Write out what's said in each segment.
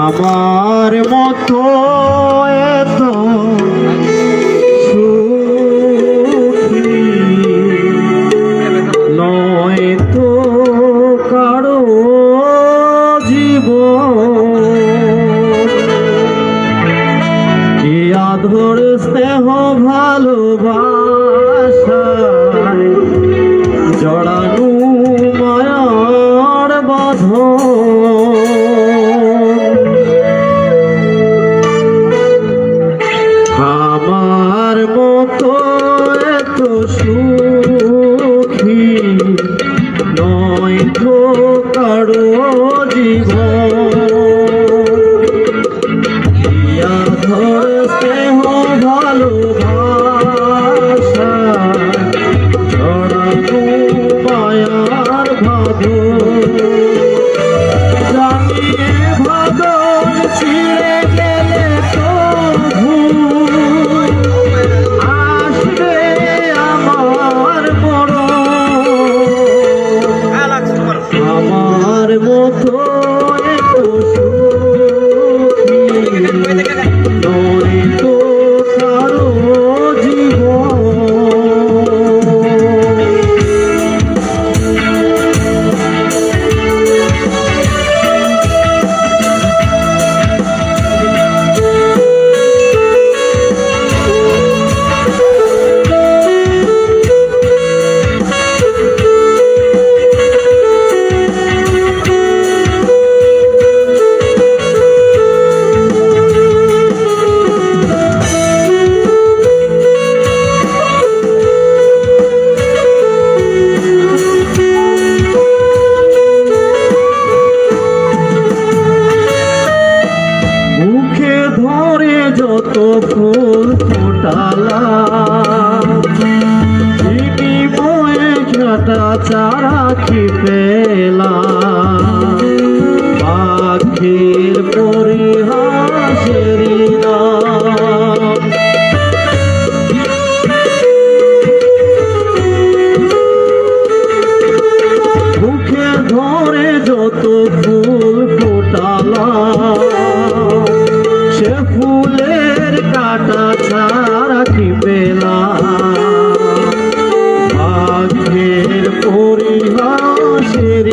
আমার মতো এত সুখী নয় তো কারো জীবন। কি আদর স্নেহ ভালোবাসায় জড়ানো মায়ার বাঁধন। আমার মতো এত সুখী নয় তো কারো জীবন। ধর স্নেহ ভালোবাসা জড়ানো মায়ার বাঁধন। জানিয়ে ভাগল ছিঁড়ে গেলে তো আসবে আমার মরণ। আমার মতো এত সুখী নয় তো কারো যত ফুল ফোটালা বিনিময়ে ঘাটা চারা কি পেলা। পাখির পরিহাসের নাম মুখে ধরে যত ফুল ফোটালা সে ফুলের কাটা ছাড়া কি পেলাম। পাখির পরিহাসের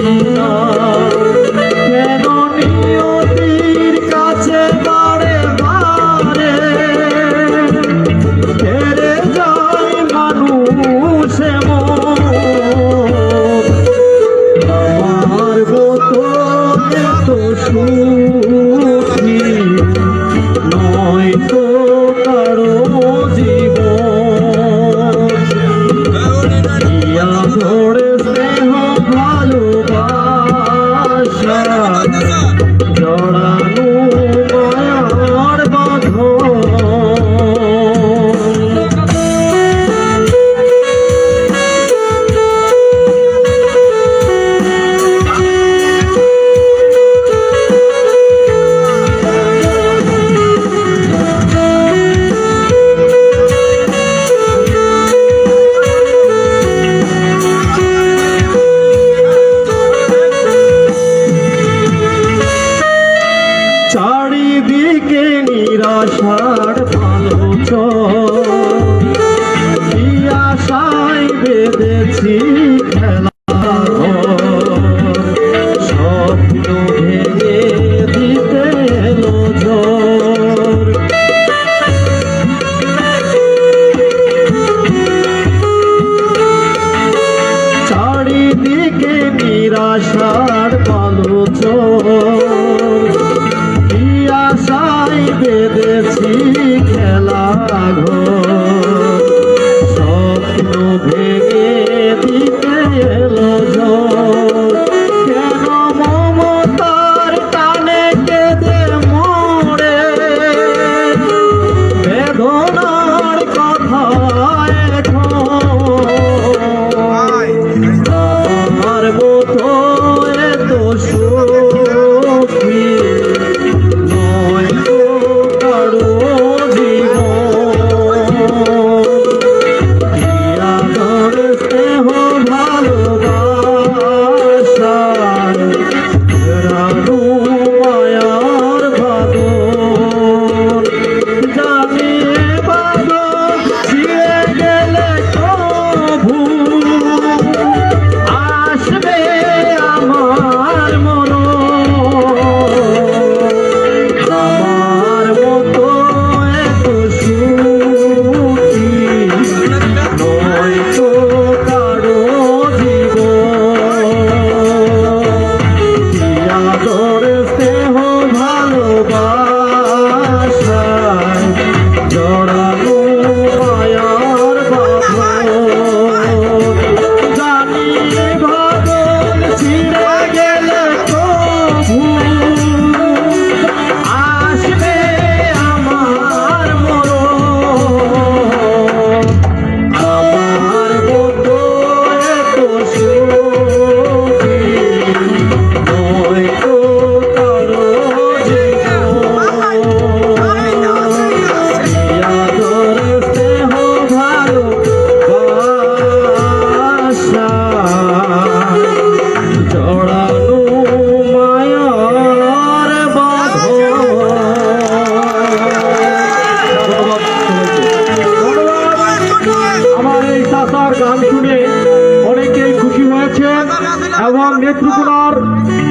এবং নেত্রকোনার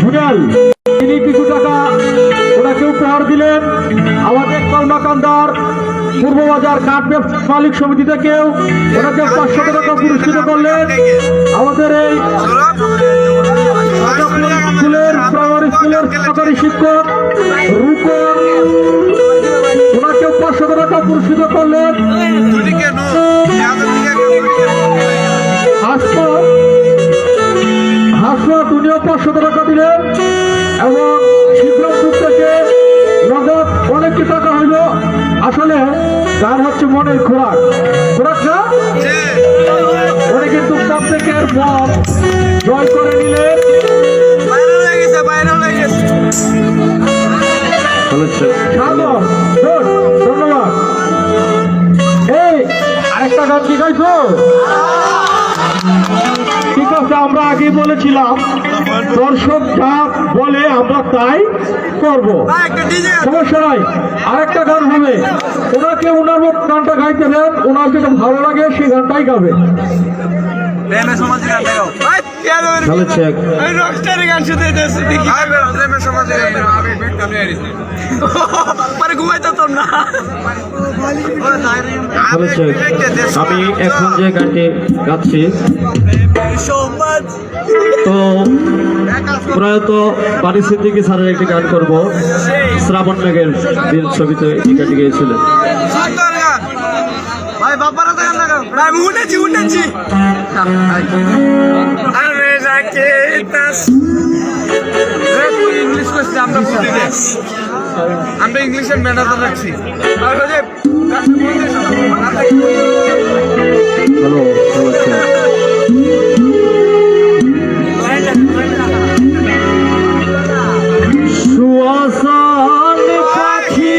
ভুনেল তিনি কিছু টাকা ওনাকে উপহার দিলেন। আমাদের কলমাকান্দার পূর্ববাজার কাঠ ব্যবসা মালিক সমিতি থেকেও ওনাকে 500 টাকা পুরস্কৃত করলেন। আমাদের এই প্রাইমারি স্কুলের সরকারি শিক্ষক রূপন ওনাকেও 500 টাকা পুরস্কৃত করলেন। হাসমত উনিও 500 টাকা দিলেন এবং শিবরামপুর থেকে নগদ অনেক টাকা হইল। আসলে গান হচ্ছে মনের খোরাক, খোরাকটা উনি কিন্তু প্রত্যেকের মন জয় করে নিলেন। ধন্যবাদ। এই আরেকটা গান কি গাইছো? ঠিক আছে, আমরা আগে বলেছিলাম দর্শক যা বলে আমরা তাই করবো, সমস্যা নাই। আরেকটা গান হবে, ওনাকে ওনার মত গানটা গাইতে দেন, ওনার যেটা ভালো লাগে সেই গানটাই গাবে। আমি এখন যে গানটি গাচ্ছি তো প্রয়াত বাণী সিদ্দিকী স্যারের একটি গান করব। শ্রাবণ মেঘের দিন ছবিতে এই গানটি গিয়েছিলেন। আমরা ইংলিশের ম্যানার রাখছি। হ্যালো, সুয়াসান পাখি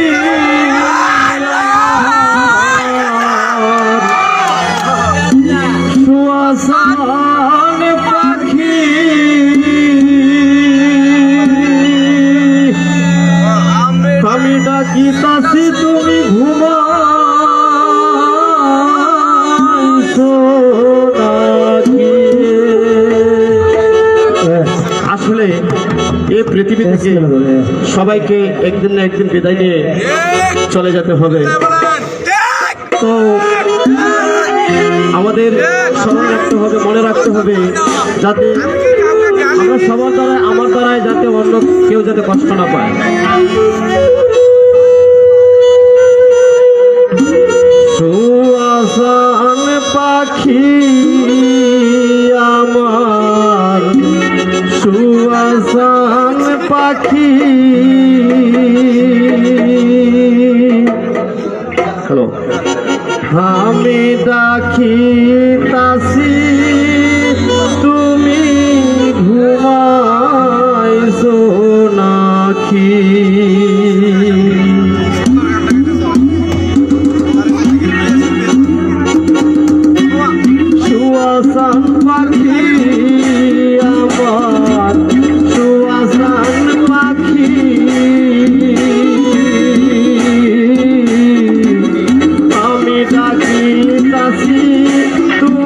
সুয়াসান পাখি আমি ডাকিতাছি তুমি ঘুমাইছো নাকি? আসলে এই পৃথিবী থেকে সবাইকে একদিন না একদিন বিদায় নিয়ে চলে যেতে হবে। তো আমাদের স্মরণ রাখতে হবে, মনে রাখতে হবে যাতে আমরা সবার দ্বারাই আমার দ্বারাই যাতে অন্য কেউ যাতে কষ্ট না পায়। সুয়াসান পাখি আমার সুয়াসান পাখি। হ্যালো, আমি ডাকিতাছি তুমি ঘুমাইছো নাকি? সুয়াসান পাখি আমার সুয়াসান পাখি আমি ডাকিতাছি তুমি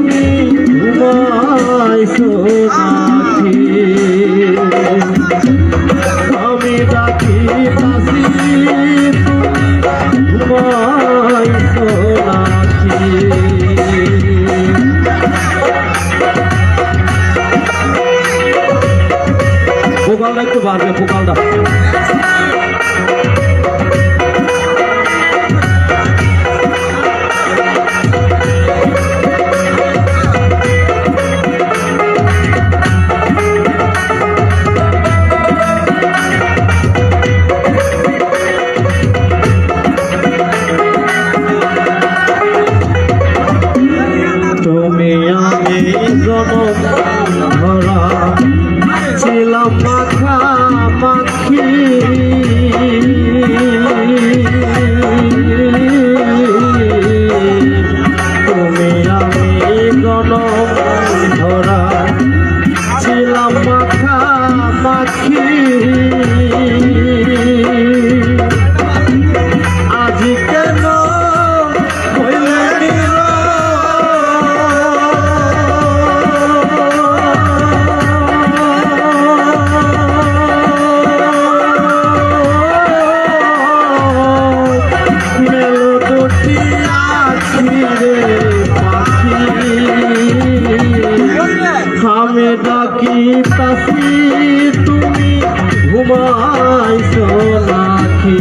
তাসি তুমি ঘুমাইছো নাকি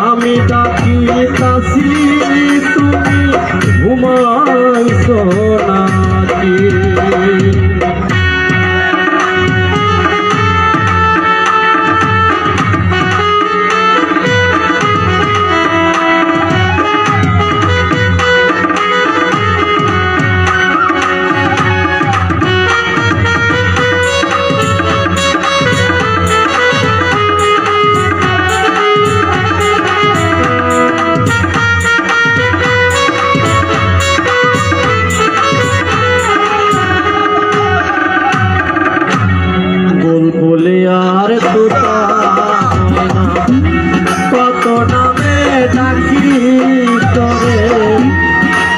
আমি ডাকি তাসি তুমি ঘুমাইছো নাকি বুলবুলি আর তোতা কত নামে ডাকি তরে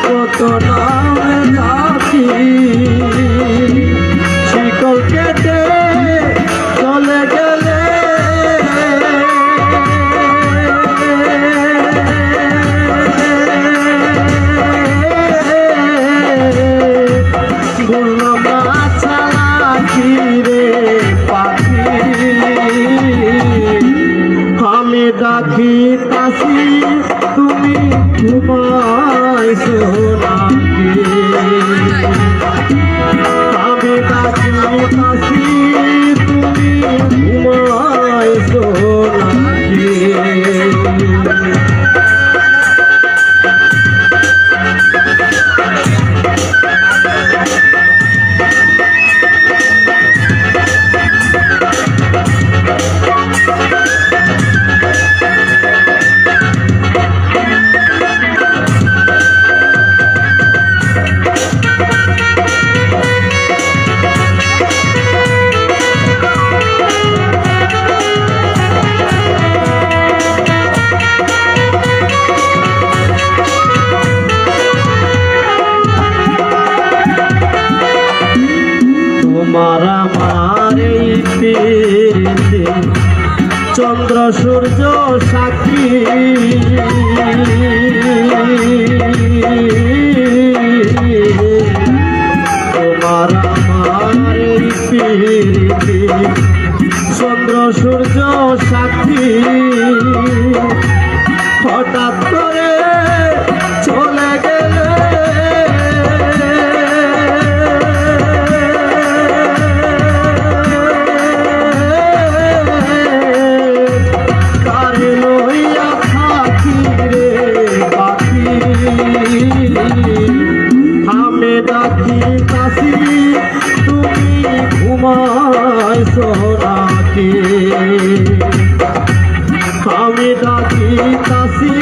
কত নামে ডাকি শিকল কেটে চলে গেলে বললাম আচ্ছা লাখি রে আমি ডাকি তাসি তুমি ঘুমাইছো নাকি আমি ডাকি তাসি তুমি ঘুমাইছো নাকি তোমার আমার এই পীড়িতে চন্দ্র সূর্য সাক্ষী তোমার আমার এই পীড়িতে চন্দ্র সূর্য সাক্ষী হঠাৎ করে চলে গেলে আমি ডাকি তাসি তুমি ঘুমাইছো নাকি আমি ডাকি তাসি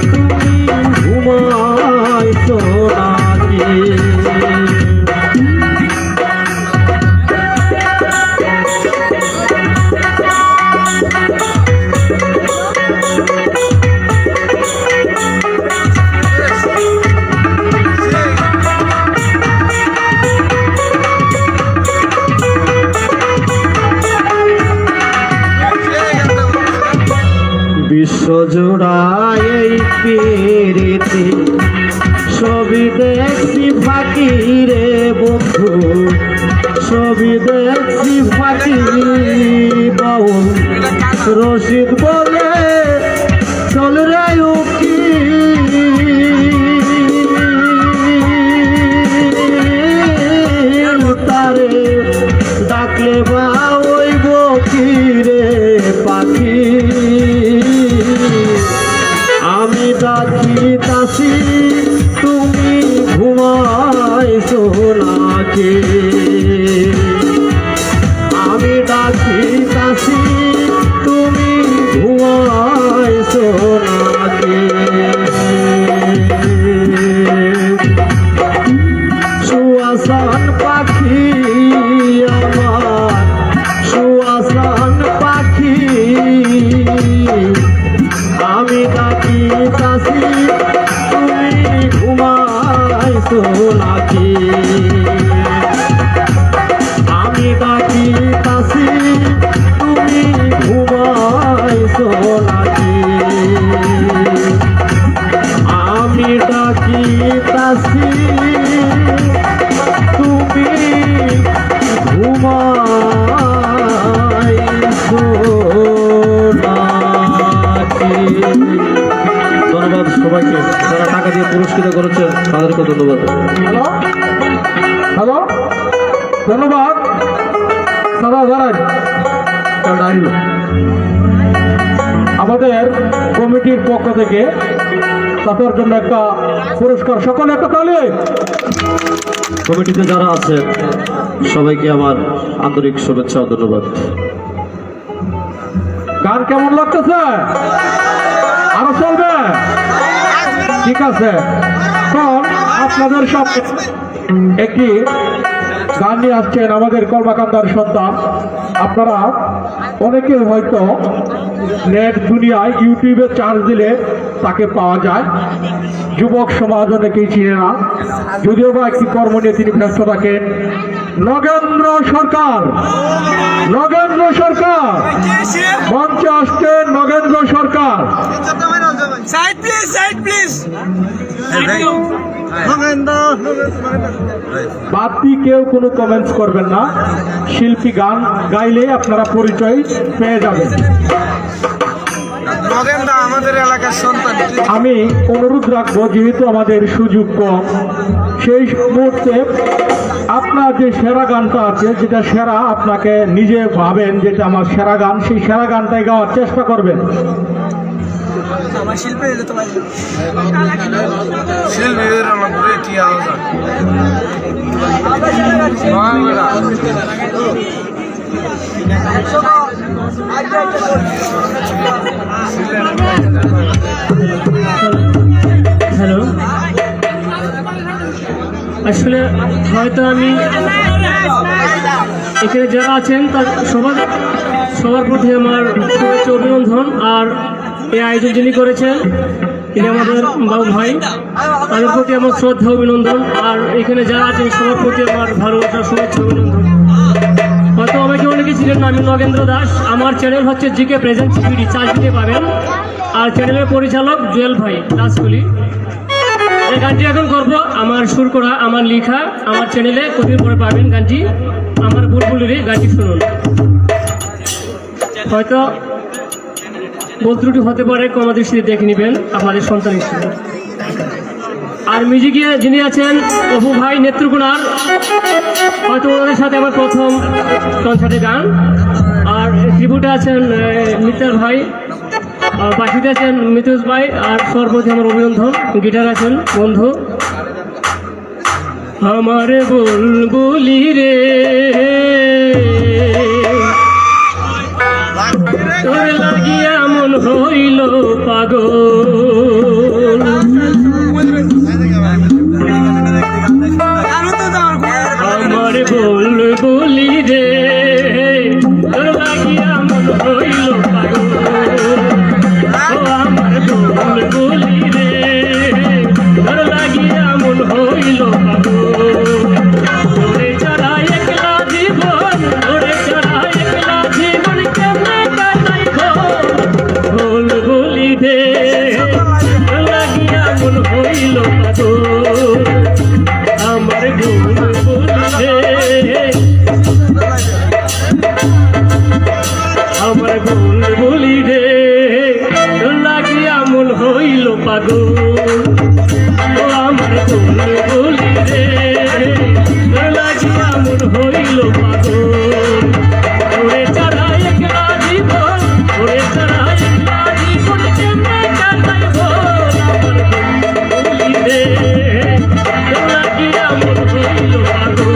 তুমি ঘুমাইছো নাকি বিশ্বজোড়ায় এই পীড়িতে ছবি দেখছি ফাঁকি রে বন্ধু ছবি দেখছি ফাঁকি বাউল রশিদ বলে চল রে উকি তারে ডাকলে বা ওই বকি রে পাখি আমি ডাকি তাসি তুমি ঘুমাইছো নাকি আমি ডাকি তাসি তুমি ঘুমাইছো নাকি সুয়াসান পাখি আমার সুয়াসান পাখি আমি ডাকি তাসি তুমি ঘুমাইছো নাকি আমি ডাকি তাসি তুমি ঘুমাইছো নাকি আমি ডাকি তাসি তুমি যারা টাকা দিয়ে পুরস্কৃত করেছেন তাদেরকে ধন্যবাদ। হ্যালো হ্যালো, ধন্যবাদ দাদা। দাঁড়ান, আমাদের কমিটির পক্ষ থেকে তাদের জন্য একটা পুরস্কার, সকলে একটা তালি। কমিটিতে যারা আছেন সবাইকে আমার আন্তরিক শুভেচ্ছা ও ধন্যবাদ। গান কেমন লাগতেছে? আরো চলবে? ঠিক আছে, এখন আপনাদের সামনে একটি গান নিয়ে আসছেন আমাদের কলমাকান্দার সন্তান। আপনারা অনেকে হয়তো নেট দুনিয়ায় ইউটিউবে চার্জ দিলে তাকে পাওয়া যায়। যুবক সমাজ অনেকেই চিনে না, যদিও বা একটি কর্ম নিয়ে তিনি ব্যস্ত থাকেন। নগেন্দ্র সরকার, নগেন্দ্র সরকার মঞ্চে আসছেন। নগেন্দ্র সরকার, সাইড প্লিজ, সাইড প্লিজ। বাড়তি কেউ কোনো কমেন্টস করবেন না। শিল্পী গান গাইলে আপনারা পরিচয় পেয়ে যাবেন। নগেন্দা আমাদের এলাকার সন্তান। আমি অনুরোধ রাখবো, যেহেতু আমাদের সুযোগ কম, সেই মুহূর্তে আপনার যে সেরা গানটা আছে, যেটা সেরা আপনাকে নিজে ভাবেন যেটা আমার সেরা গান, সেই সেরা গানটাই গাওয়ার চেষ্টা করবেন। শিল্পীদের আমার কি আওয়াজ। হ্যালো, আসলে হয়তো আমি এখানে যারা আছেন তার সবার প্রতি আমার শুভেচ্ছা অভিনন্দন। আর এই আয়োজন যিনি করেছেন তিনি আমাদের বাবু ভাই, তাদের প্রতি আমার শ্রদ্ধা অভিনন্দন। আর এখানে যারা আছেন সবার প্রতি আমার ভালোবাসা শুভেচ্ছা অভিনন্দন। হয়তো আমাকে অনেকে ছিলেন না, আমি নগেন্দ্র দাস। আমার চ্যানেল হচ্ছে জিকে প্রেজেন্ট সিপিডি, চার্জ দিতে পাবেন। আর চ্যানেলের পরিচালক জুয়েল ভাই দাসগুলি। এই গানটি এখন করবো, আমার সুর করা, আমার লেখা, আমার চ্যানেলে কদিন পরে পাবেন গানটি। আমার বুলবুলেরই গানটি শুনুন। হয়তো ভুল ত্রুটি হতে পারে, কমা দৃষ্টিতে দেখে নেবেন আপনাদের সন্তান হিসেবে। আর মিউজিকে যিনি আছেন অপু ভাই নেত্রকোনার, হয়তো ওনাদের সাথে আমার প্রথম কনসার্টে গান। আর ত্রিপুটে আছেন মিতার ভাই, আর বাকিতে আছেন মিতুজ ভাই। আর সর্বপ্রতি আমার অভিনন্দন। গিটার আছেন বন্ধু আমারে বুলবুলি রে, তোর লাগিয়া মন হইল পাগল। আমার বুলবুলি রে, তোর লাগিয়া মন হইল পাগল। ও আমার বুলবুলি রে, তোর লাগিয়া মন হইল পাগল। ওরে ছাড়া একলা জীবন, ওরে ছাড়া একলা জীবন কেমনে কাটাইব। বুলবুলি রে, তোর লাগিয়া মন হইল পাগল। আমার বুলবুলি রে, আমার বুলবুলি রে, তোর লাগিয়া মন হইল পাগল। ও আমার বুলবুলি রে, তোর লাগিয়া মন হইল পাগল। ওরে ছাড়া একলা জীবন, ওরে ছাড়া একলা জীবন কেমনে কাটাইব। আমার বুলবুলি রে, তোর লাগিয়া মন হইল পাগল।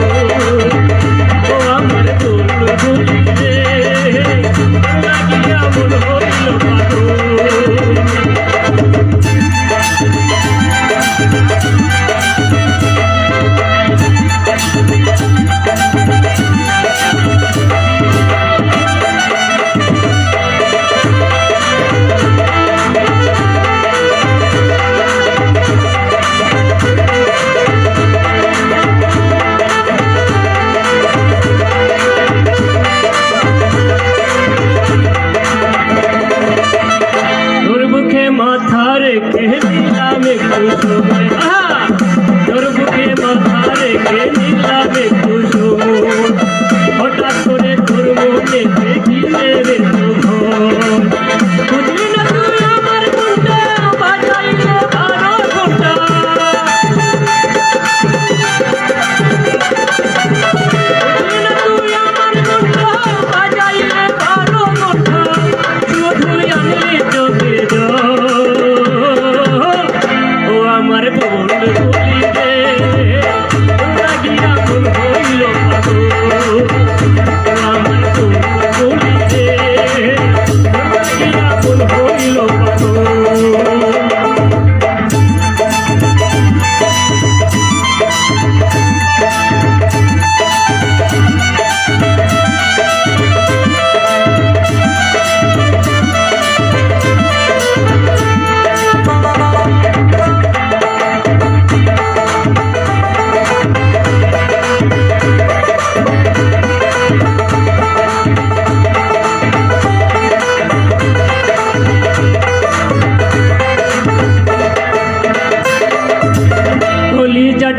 ও আমার বুলবুলি রে, তোর লাগিয়া মন হইল পাগল। তোর বুকে মাথা রেখে নিলাম একটু সময়, তোর বুকে মাথা রেখে নিলাম একটু সময়। হঠাৎ করে তোর মনে দেখিলে রে বুঝলি না তুই আমার মনটা বাজাইলে 12 ঘন্টা।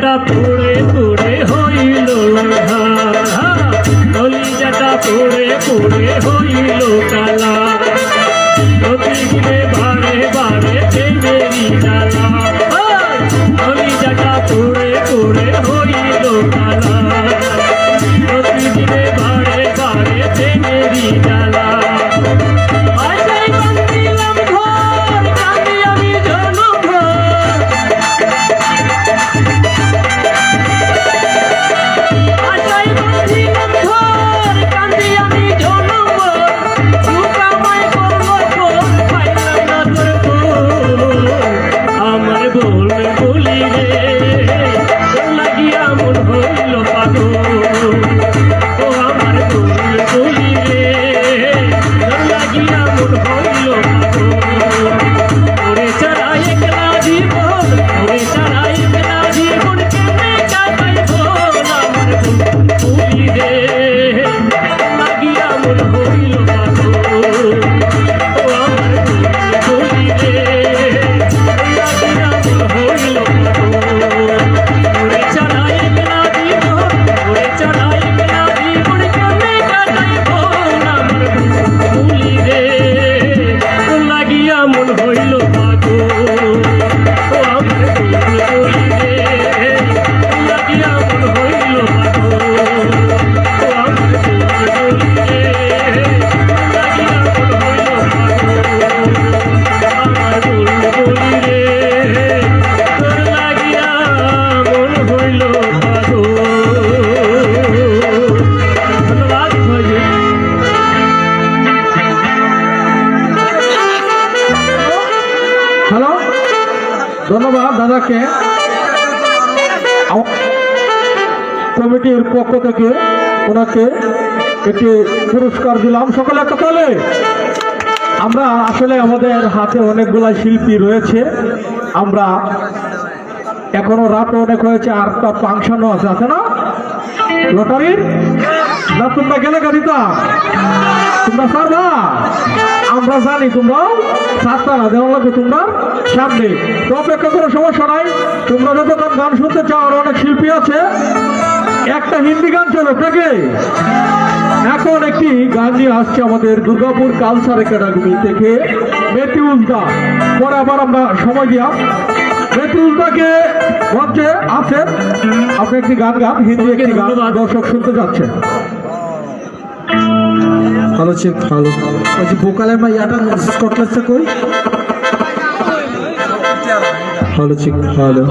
কলিজাটা পুড়ে পুড়ে হইল কলিজাটা পুড়ে পুড়ে হইল কালা প্রতিদিনে বারে বারে প্রেমেরই জ্বালা কলিজাটা পুড়ে পুড়ে হইল কালা প্রতিদিনে বারে বারে প্রেমেরই জ্বালা আশায় বাঁধিলাম ঘর কাঁদি আমি জনঘর আশায় বাঁধিলাম ঘর কাঁদি আমি জনঘর সুকামাই করবো তোর পাইলাম না তোর বোন আমার বোন বলি রে তোর লাগিয়া মন হইল পাগল ও আমার বোন বলি রে তোর লাগিয়া মন হইল পাগল ওরে ছাড়া একলা জীবন ওরে ছাড়া একলা জীবন কেমনে কাটাইব আমার বোন বলি রে তোর লাগিয়া মন হইল পাগল ও আমার বোন বলি রে তোর লাগিয়া মন হইল পাগল ওরে ছাড়া একলা জীবন ওরে ছাড়া একলা জীবন কেমনে কাটাইব আমার বোন বলি রে তোর লাগিয়া মন হইল পাগল ও আমার বোন বলি রে তোর লাগিয়া মন হইল পাগল ও আমার বোন বলি রে তোর লাগিয়া মন হইল পাগল আমার বোন বলি রে তোর লাগিয়া মন হইল পাগল ধন্যবাদ ভাই হ্যালো, ধন্যবাদ দাদাকে। কমিটির পক্ষ থেকে ওনাকে একটি পুরস্কার দিলাম। সকলে একটা তালে। আমরা আসলে আমাদের হাতে অনেকগুলা শিল্পী রয়েছে, আমরা এখনো রাত অনেক হয়েছে, আর তার ফাংশনও আছে, আছে না লটারির? না তোমরা গেলে গাড়িটা তোমরা সারবা, আমরা জানি তোমরাও সাতটা না দেওয়া লাগবে তোমরা সামনে। তো অপেক্ষা করে সমস্যা নাই, তোমরা যতক্ষণ গান শুনতে চাও, আর অনেক শিল্পী আছে, একটা হিন্দি গান চলো থেকে। এখন একটি গান নিয়ে আসছে আমাদের দুর্গাপুর কালচার একাডেমি থেকে মেথিউল দা। পরে আবার আমরা সময় দিয়া মেথিউল দাকে মঞ্চে আছেন, আপনি একটি গান গান, হিন্দি একটি গান দর্শক শুনতে যাচ্ছে। ভালো চেক ভালো ওই যে বোকালের মা ইয়াটা স্কটল্যান্ডটা কই ভালো চেক ভালো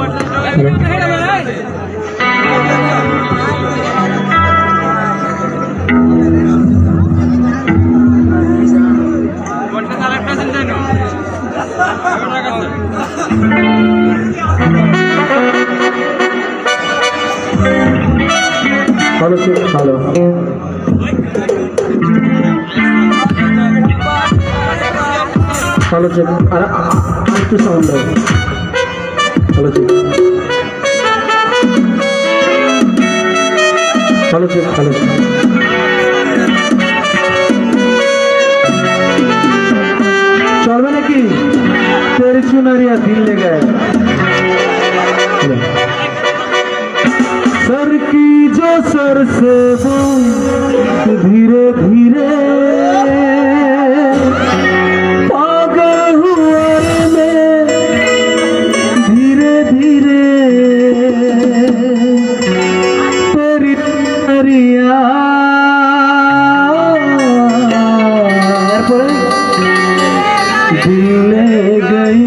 ভালো চেক ভালো ভালো চেক আর একটু সাউন্ড দাও ভালো চেক ভালো চেক ভালো চলবে নাকি तेरी चुनरिया दिल ले गए सर की जो सर से वो धीरे धीरे पागल हुए में धीरे धीरे तेरी चुनरिया दिल ले गई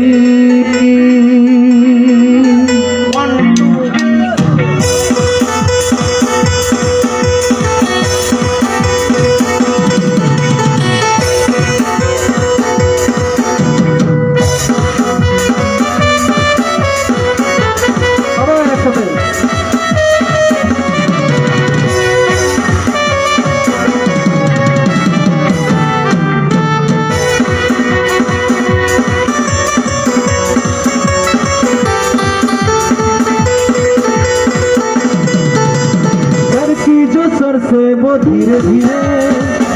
से वो धीरे धीरे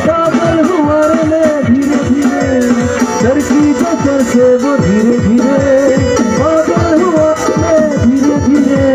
पागल हुआ रे धीरे धीरे सर की जो सर से वो धीरे धीरे पागल हुआ रे धीरे धीरे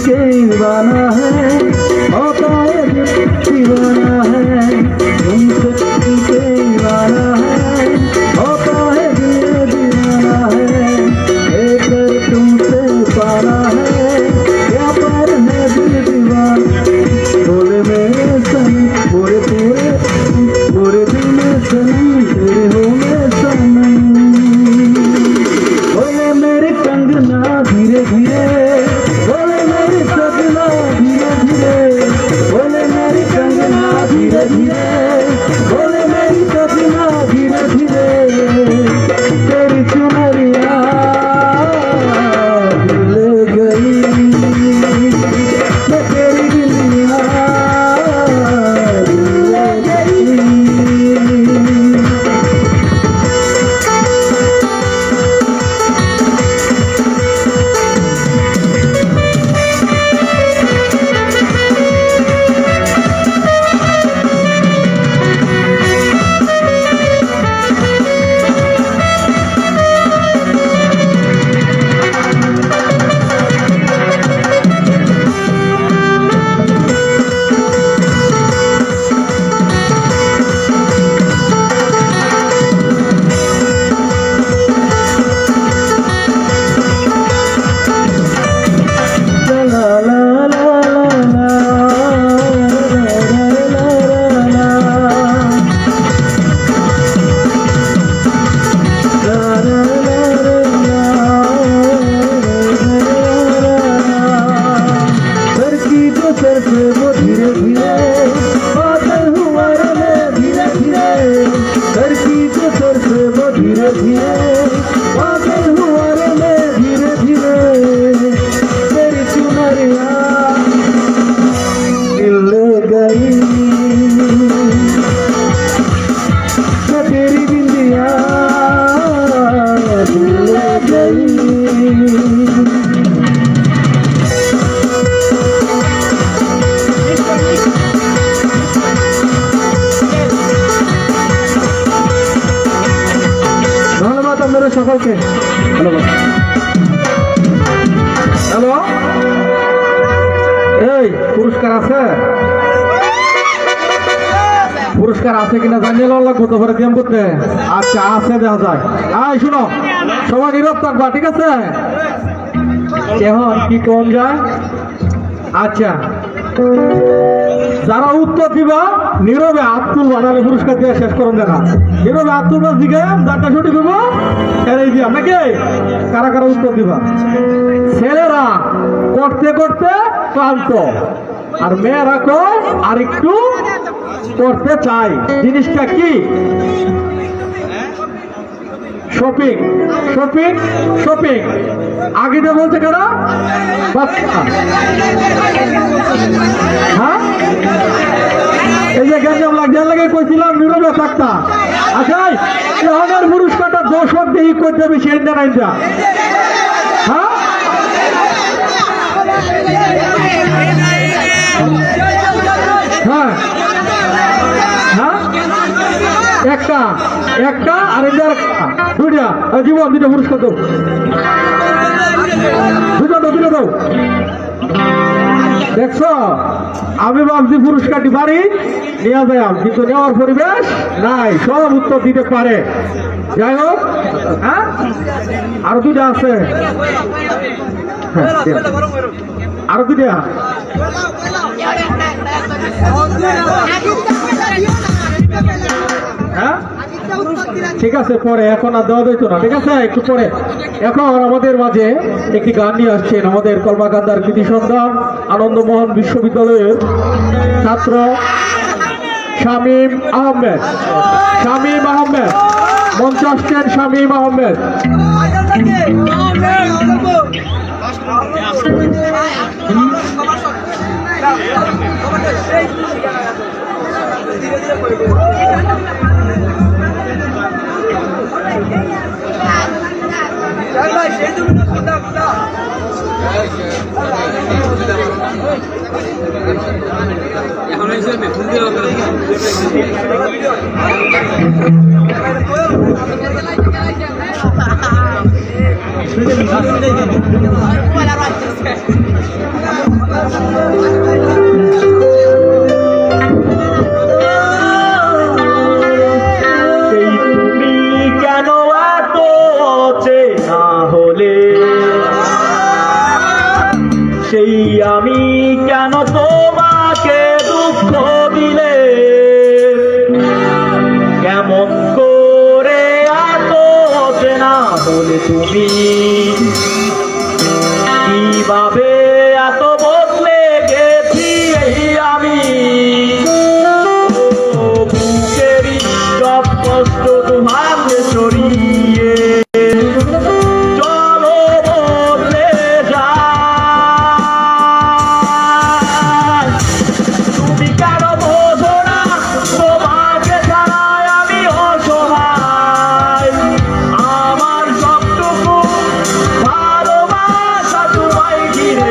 के दीवाना है होता है दिल दीवाना है तुमसे दिल के दीवाना है होता है दिल दीवाना है लेकर तुमसे पाना है क्या पर है दिल दीवाना बोले मेरे सनम पूरे पूरे पूरे दिल में सनम तेरे हो मैं सनम बोले मेरे कंगना धीरे धीरे बोले मेरी सजना धीरे धीरे बोले मेरी कंगना धीरे धीरे बोले मेरी सजना धीरे धीरे तेरी चुनरिया ले गई मैं तेरी दिलिया ले गई सर से वो धीरे धीरे बादल हुआ रे धीरे धीरे सर की जो सर से वो धीरे धीरे बादल हुआ रे धीरे धीरे तेरी चुनरिया ले गई मैं तेरी बिंदिया ले गई ধন্যবাদ আপনাদের সকলকে ধন্যবাদ হ্যালো এই পুরস্কার আছে পুরস্কার আছে কিনা জানিয়ে লাগবো তো পরে গেম করতে আচ্ছা আছে দেখা যায় আয় শুনো সবাই নীরব থাকবা ঠিক আছে এখন কি কোন যায় আচ্ছা যারা উত্তর দিবা নীরবে হাত তুলবা নাহলে পুরস্কার দিয়ে শেষ করুন দেখা নীরবে হাত তুলবা দিকে যারটা ছুটি দেবো এরাই দিয়া নাকি কারা কারা উত্তর দিবা ছেলেরা করতে করতে ক্লান্ত আর মেয়েরা কয় আর একটু করতে চাই জিনিসটা কি শপিং শপিং শপিং আগে যে বলছে কেন বাচ্চা হ্যাঁ এই যে গ্যাঞ্জাম লাগে কইছিলাম নীরবে থাকতা আচ্ছা এই পুরস্কারটা দর্শক দিয়ে করতে হবে সেই জানাই যা হ্যাঁ হ্যাঁ হ্যাঁ একটা একটা আর দুইটা জীবন দুইটা পুরস্কার দাও দুটো দাও দেখছো আমি ভাবছি পুরস্কারটি বাড়ি নিয়ে যায় কিন্তু নেওয়ার পরিবেশ নাই সব উত্তর দিতে পারে যাই হোক হ্যাঁ আরো দুইটা আছে আরো দুইটা হ্যাঁ ঠিক আছে পরে এখন আর দেওয়া যাইতো না ঠিক আছে একটু পরে এখন আমাদের মাঝে একটি গান নিয়ে আসছেন আমাদের কলমাকান্দার কৃতি সন্তান আনন্দমোহন বিশ্ববিদ্যালয়ের ছাত্র শামীম আহমেদ মঞ্চ আসছেন শামীম আহমেদ এখন সেই আমি কেন তোমাকে দুঃখ দিলে কেমন করে এত চেনা বলে তুমি কিভাবে এত বদলে গেছি এই আমি ও বুকেরই সব কষ্ট তোমার সরিয়ে চলো বদলে যাই তুমি কেন বোঝো না তোমাকে ছাড়াই আমি অসহায় আমার সবটুকু ভালোবাসা তোমায় ঘিরে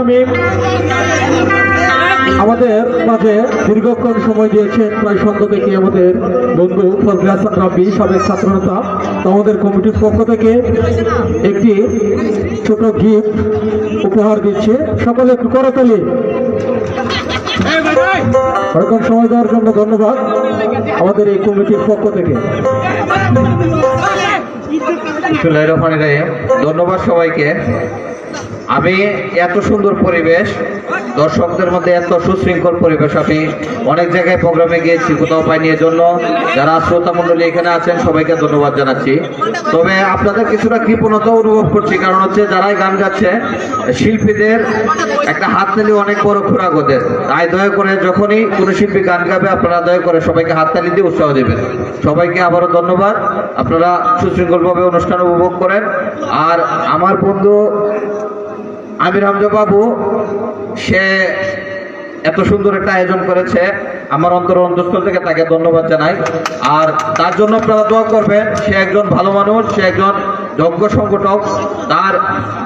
শামীম আমাদের মাঝে দীর্ঘক্ষণ সময় দিয়েছেন, প্রায় সন্ধ্যা থেকে আমাদের বন্ধু ফজলে হাসান রাব্বি সাবেক ছাত্রনেতা। তো আমাদের কমিটির পক্ষ থেকে একটি ছোট গিফট উপহার দিচ্ছে, সকলে একটু করতালি। এরকম সময় দেওয়ার জন্য ধন্যবাদ আমাদের এই কমিটির পক্ষ থেকে। বিসমিল্লাহির রহমানির রহিম। ধন্যবাদ সবাইকে। আমি এত সুন্দর পরিবেশ, দর্শকদের মধ্যে এত সুশৃঙ্খল পরিবেশ আমি অনেক জায়গায় প্রোগ্রামে গিয়েছি, কোথাও পাইনি। এর জন্য যারা শ্রোতা মণ্ডলী এখানে আছেন সবাইকে ধন্যবাদ জানাচ্ছি। তবে আপনাদের কিছুটা কৃপণতা অনুভব করছি, কারণ হচ্ছে যারাই গান গাচ্ছে শিল্পীদের একটা হাততালি অনেক বড় খোরাক ওদের। তাই দয়া করে যখনই কোনো শিল্পী গান গাবে আপনারা দয়া করে সবাইকে হাততালি দিয়ে উৎসাহ দেবেন। সবাইকে আবারও ধন্যবাদ। আপনারা সুশৃঙ্খলভাবে অনুষ্ঠান উপভোগ করেন। আর আমার বন্ধু আমির হামজা বাবু, সে এত সুন্দর একটা আয়োজন করেছে, আমার অন্তঃস্থল থেকে তাকে ধন্যবাদ জানাই। আর তার জন্য আপনারা দোয়া করবেন। সে একজন ভালো মানুষ, সে একজন যোগ্য সংগঠক। তার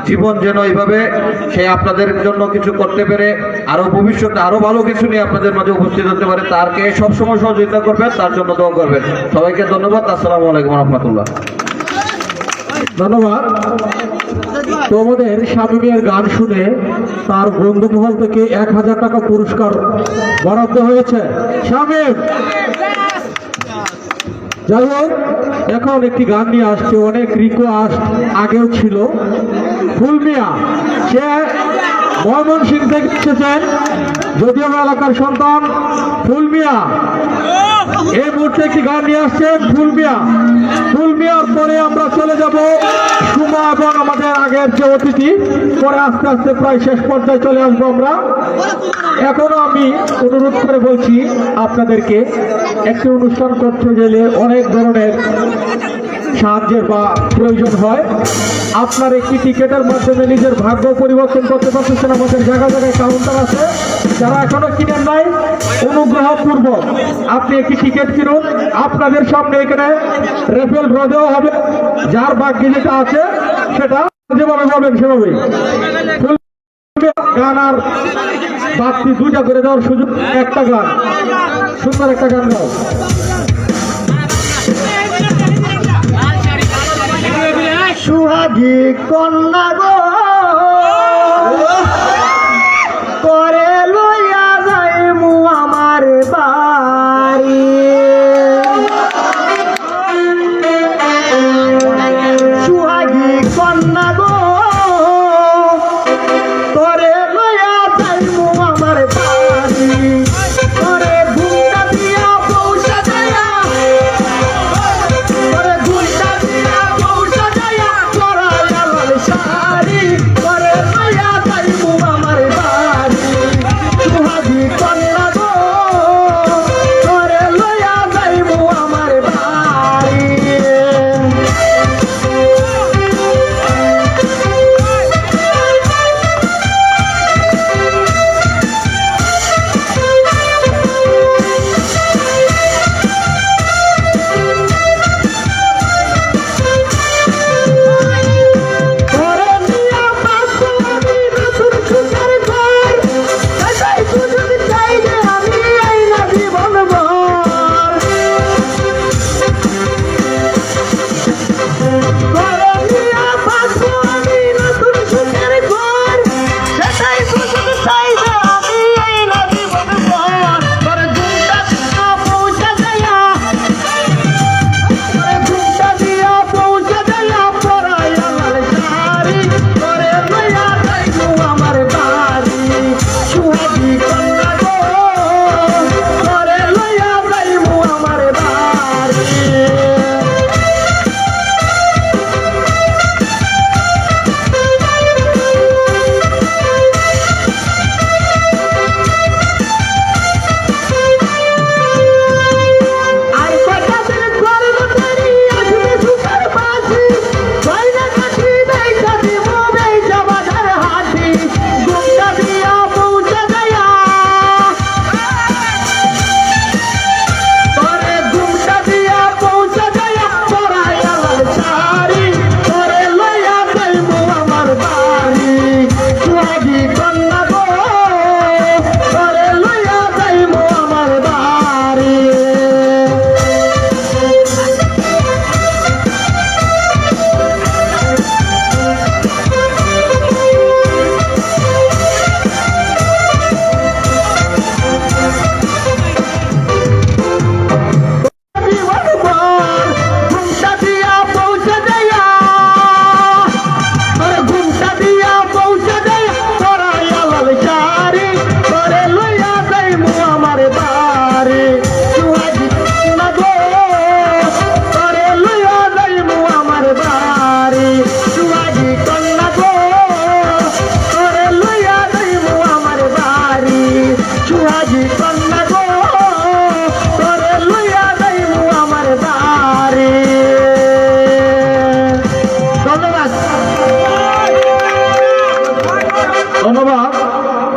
জীবন যেন এইভাবে সে আপনাদের জন্য কিছু করতে পেরে আরো ভবিষ্যতে আরো ভালো কিছু নিয়ে আপনাদের মাঝে উপস্থিত হতে পারে, তারকে সবসময় সহযোগিতা করবেন, তার জন্য দোয়া করবেন। সবাইকে ধন্যবাদ। আসসালামু আলাইকুম রহমতুল্লাহ। ধন্যবাদ। তো আমাদের শামীমের গান শুনে তার বন্ধু মহল থেকে 1000 টাকা পুরস্কার বরাদ্দ হয়েছে। শামীম, যাই হোক, এখন একটি গান নিয়ে আসছে, অনেক রিকোয়েস্ট আগেও ছিল। ফুলমিয়া, সে ময়মনসিংহ থেকে এসেছেন, যদিও এলাকার সন্তান। ফুলমিয়া এই মুহূর্তে একটি গান নিয়ে আসছেন। ফুলমিয়ার পরে আমরা চলে যাব সুমা এবং আমাদের আগের যে অতিথি, পরে আস্তে আস্তে প্রায় শেষ পর্যায়ে চলে আসবো আমরা। এখনো আমি অনুরোধ করে বলছি আপনাদেরকে, একটি অনুষ্ঠান করতে গেলে অনেক ধরনের সাহায্যের বা প্রয়োজন হয়। আপনার একটি টিকেটের মাধ্যমে নিজের ভাগ্য পরিবর্তন করতে পারতেছেন। আমাদের জায়গায় জায়গায় কাউন্টার আছে, যারা এখনো কিনেন নাই অনুগ্রহপূর্বক আপনি একটি টিকিট কিনুন। আপনাদের সামনে এখানে রেফেল ড্র দেওয়া হবে, যার ভাগ্যে যেটা আছে সেটা যেভাবে বলবেন সেভাবেই। গান আর বাড়তি 2টা করে দেওয়ার সুযোগ। একটা গান, সুন্দর একটা গান দাও। সুহাগী কন্যা গো করে লইয়া যাইমু আমার বাড়ি, সুহাগী কন্যা গো করে লইয়া যাইমু আমার বাড়ি, করে ঘুমটা দিয়া পৌঁছা দেয়া, করে ঘুমটা দিয়া পৌঁছা দেয়া, পরায়া লাল শাড়ি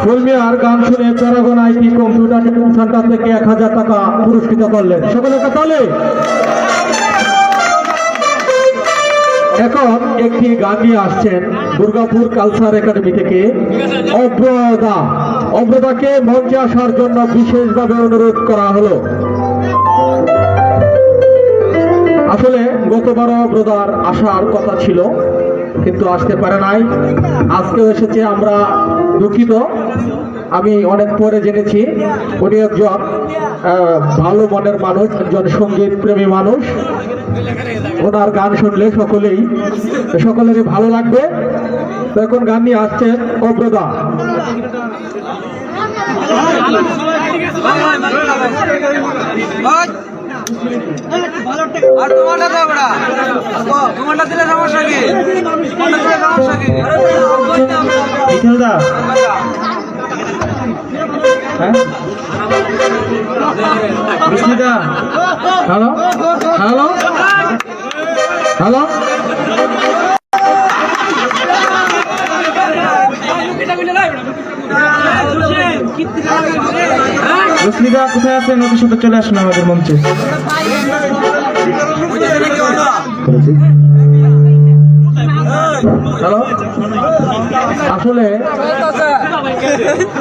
ফুলমিয়ার গান শুনে প্যারাগন আইটি কম্পিউটার সেন্টার থেকে 1000 টাকা পুরস্কৃত করলেন। সকলে একটা তালে। এখন একটি গান নিয়ে আসছেন দুর্গাপুর কালচার একাডেমি থেকে অব্রদা। অব্রদাকে মঞ্চে আসার জন্য বিশেষভাবে অনুরোধ করা হলো। আসলে গতবারও অব্রদার আসার কথা ছিল, কিন্তু আসতে পারে নাই। আজকেও এসেছে, আমরা দুঃখিত। আমি অনেক পরে জেনেছি উনি একজন ভালো মনের মানুষ, একজন সঙ্গীত প্রেমী মানুষ। ওনার গান শুনলে সকলেরই ভালো লাগবে। তো এখন গান নিয়ে আসছেন অব্রদা। আর তোমারটা দাও বড়া, তোমারটা দিলে সমস্যা কি? তোমারটা দিলে সমস্যা কি? নিখিলদা, হ্যাঁ বিষ্ণুদা, হ্যালো হ্যালো হ্যালো, রশ্মিদা কোথায় আছেন? ওদের সাথে চলে আসুন আমাদের মঞ্চে। হ্যালো, আসলে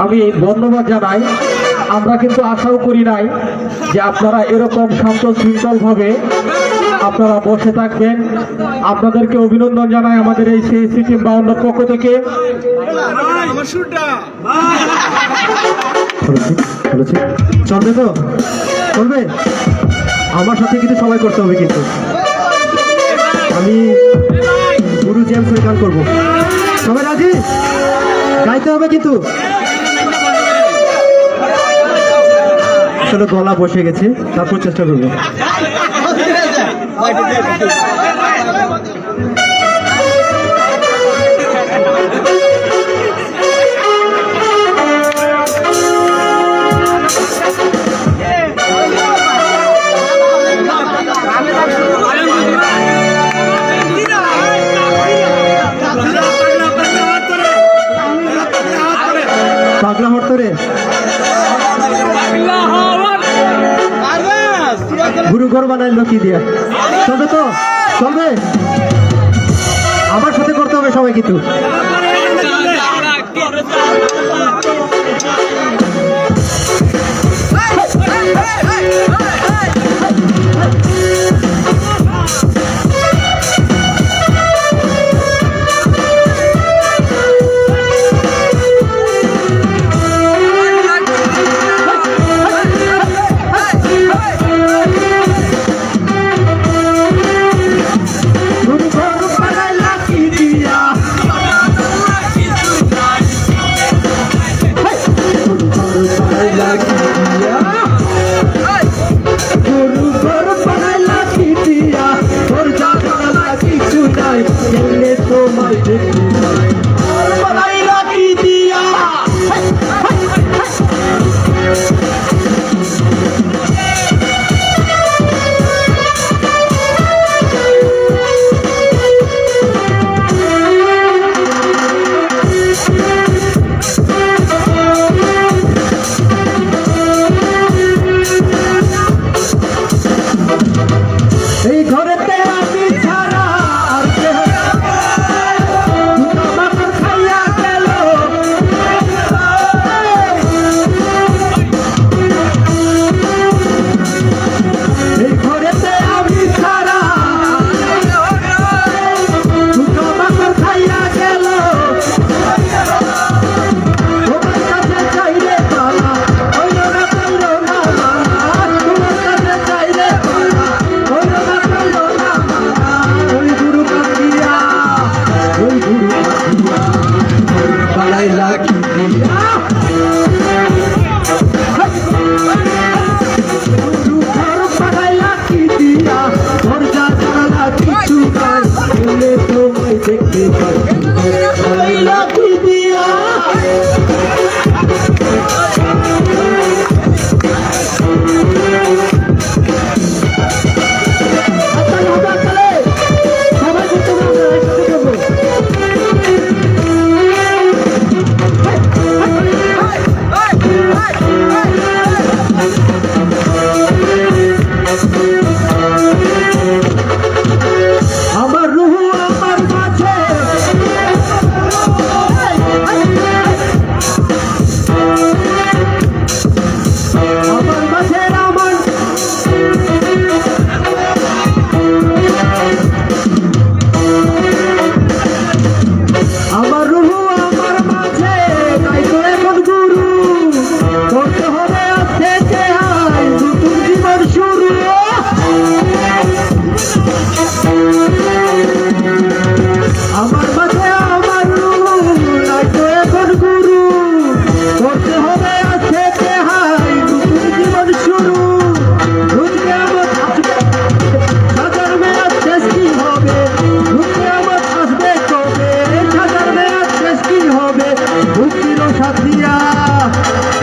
আমি ধন্যবাদ জানাই। আমরা কিন্তু আশাও করি নাই যে আপনারা এরকম শান্ত শৃঙ্খল ভাবে আপনারা বসে থাকবেন। আপনাদেরকে অভিনন্দন জানাই আমাদের এই সিএসসি টিম 52 পক্ষ থেকে। চলবে তো? চলবে? আমার সাথে কিন্তু সবাই করতে হবে, কিন্তু আমি গুরু জেমস গান করবো। সবাই রাজি? গাইতে হবে কিন্তু। চলো, গলা বসে গেছে, তারপর চেষ্টা করবো। পাগলা হরতরে গুরু ঘর বানাইলো কি দিয়া? চলবে তো? চলবে? আমার সাথে করতে হবে সবাই কিন্তু।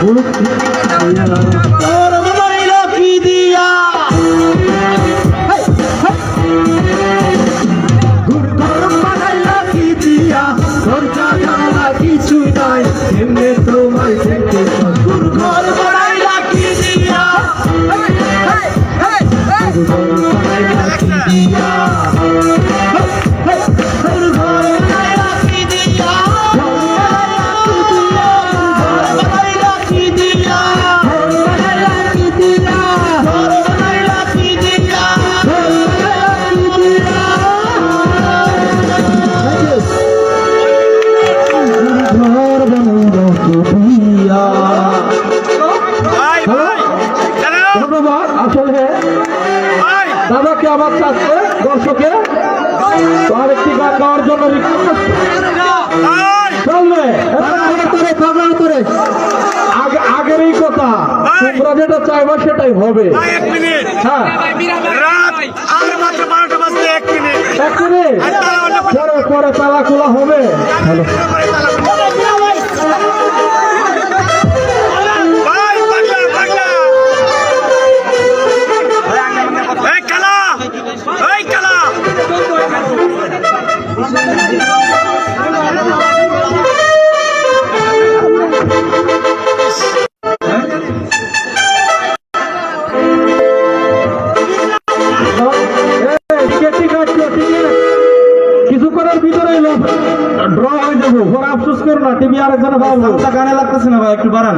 বুক দিয়া তোর বানাইল কি দিয়া ঘর বানাইলা কি দিয়া দরজা জানলা কিছু নাই এমনি তোমায় দেখতে ঘর বানাইলা কি দিয়া ঘর বানাইলা কি দিয়া তোর ঘর বানাইলা কি দিয়া ঘর বানাইলা কি দিয়া ঘর বানাইলা কি দিয়া ঘর বানাইলা কি দিয়া ঘর বানাইলা কি দিয়া ধন্যবাদ। আসলে দাদাকে আমার চাচ্ছে দর্শকে তো আরেকটি গান গাওয়ার জন্য রিকোয়েস্ট চলবে আগের এই কথা তোমরা যেটা চাইবা সেটাই হবে। হ্যাঁ এক মিনিট পরে পরে তালা খোলা হবে। হ্যালো কিছুক্ষণের ভিতরে ড্র হয়ে যাবো, পরে আফসোস করো না। টিভি আরেকজনে পাবো, গানে লাগতেছে না ভাই, একটু বাড়ান।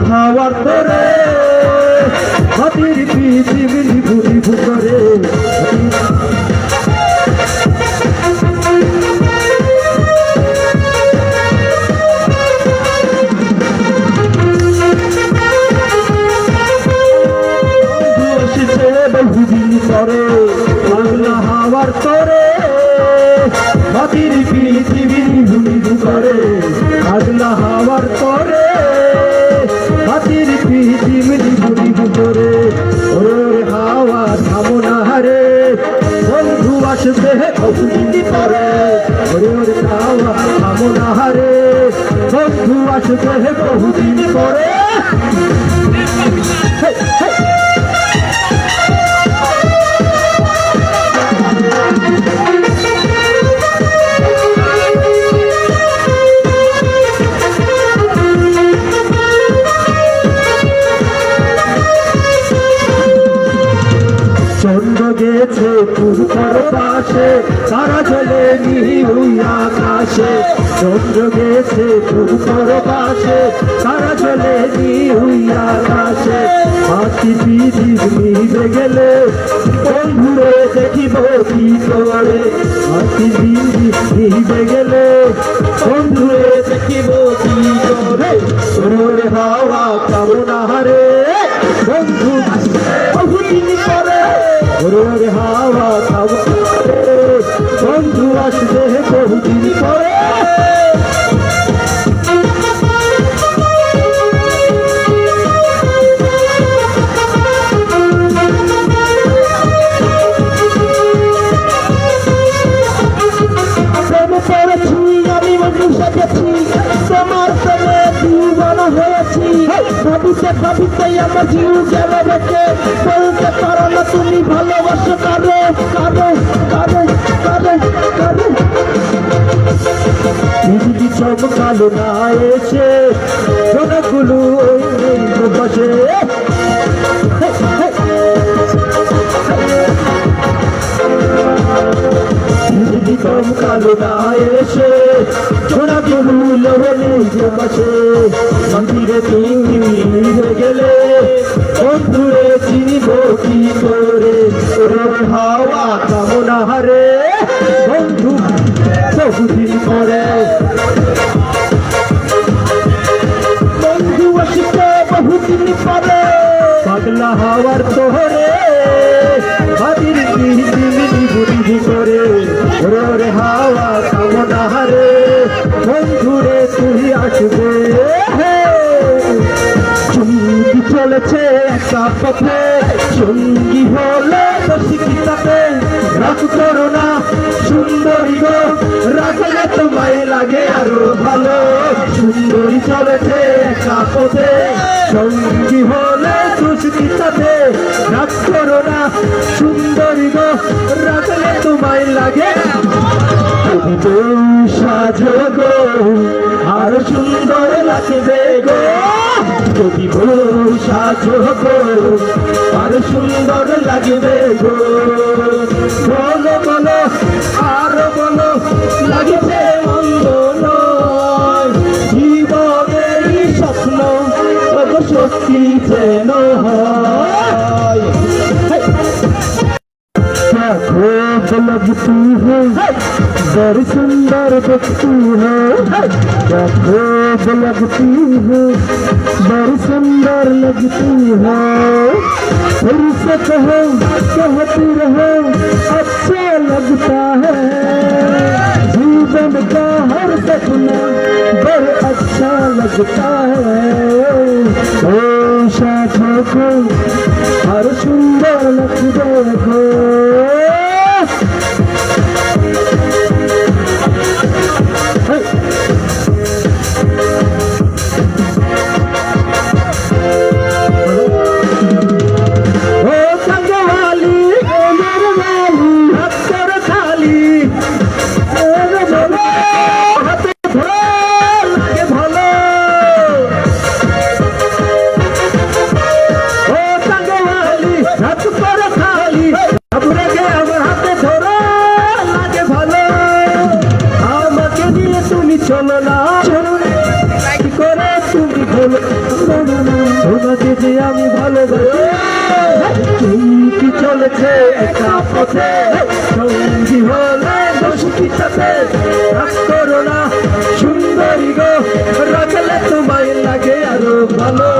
খাওয়ার তোরে হাতির পৃথিবীর ভুলি ভুকরে বহুদিন পরে বাংলা হাওয়ার তোরে হাতির পৃথিবীর ভুলি ভুকরে বাংলা হাওয়ার তোরে হাতির পৃথিবীর ভুলি ভুকরে ওর হাওয়া থামো না রে বন্ধু আসবে বহুদিন পরে ওর হাওয়া থামো না রে বন্ধু আসবে বহুদিন পরে। চন্দ্র গেছে পূর্বর পাশে তারা চলে নিহুই আকাশে চন্দ্র গেছে পূর্বর পাশে তারা চলে নিহুই আকাশে হাতি পৃথিবী নিভে গেলে বন্ধুরে দেখিব কি করে হাতি পৃথিবী নিভে গেলে বন্ধুরে দেখিব কি করে ওর হাওয়া কামনা হারে বন্ধু বহুদিন পরে ওর হাওয়া খাওয়া বন্ধু আসবে বহুদিন পরে। আমি বন্ধু সাথেছি তোমার প্রেমে দিওয়ানা হয়েছি ভাবিতে ভাবিতে আমার জিউ গেল বেঁচে বলতে পারো না তুমি ভালোবাসো কারো কারো কারো কারো কারো বিজলি চমকালো না এসে সোনাগুলো বসে বিজলি কম কালো না এসে ছোড়া ফুল নিজে পাশে মন্দিরে তুমি হয়ে গেলে বন্ধুরে চিনিব কি করে ওর হাওয়া কামনা হারে বন্ধু বহুদিন পরে বন্ধু আসতে বহুদিন পরে পাগলা হওয়ার তোহরে ভাবির বুদ্ধি করে ওরে হাওয়া কামনা হারে বন্ধুরে তুই আসবে সঙ্গী চলেছে একা পথে সঙ্গী হলে শিক্ষিতাতে রাগ করো না সুন্দরী গো রাখলে তোমায় লাগে আরো ভালো সুন্দরী চলেছে একা পথে সঙ্গী হলে সুশিক্ষিতাতে রাগ করো না সুন্দরী গো রাখলে তোমায় লাগে সাজো গো আর সুন্দর লাগবে গো যদি সাজো গো আর সুন্দর লাগবে গো বলো বলো আর বলো লাগবে মন্দ নয় জীবনের স্বপ্ন সত্যি যেন হয় खूब लगती है बड़ी सुंदर दिखती है क्या खूब लगती है बड़ी सुंदर लगती है फिर से कहो कहती रहो अच्छा लगता है जीवन का हर सपना बड़ा अच्छा लगता है ओ साथों को हर सुंदर लगते हो চলো না কি করে তুমি বলো তোমাকে যে আমি ভালোবাসি তুমি চলেছে একা পথে সঙ্গী হলে দোষীর সাথে রাগ করো না সুন্দরী গো রাখলে তোমায় লাগে আরো ভালো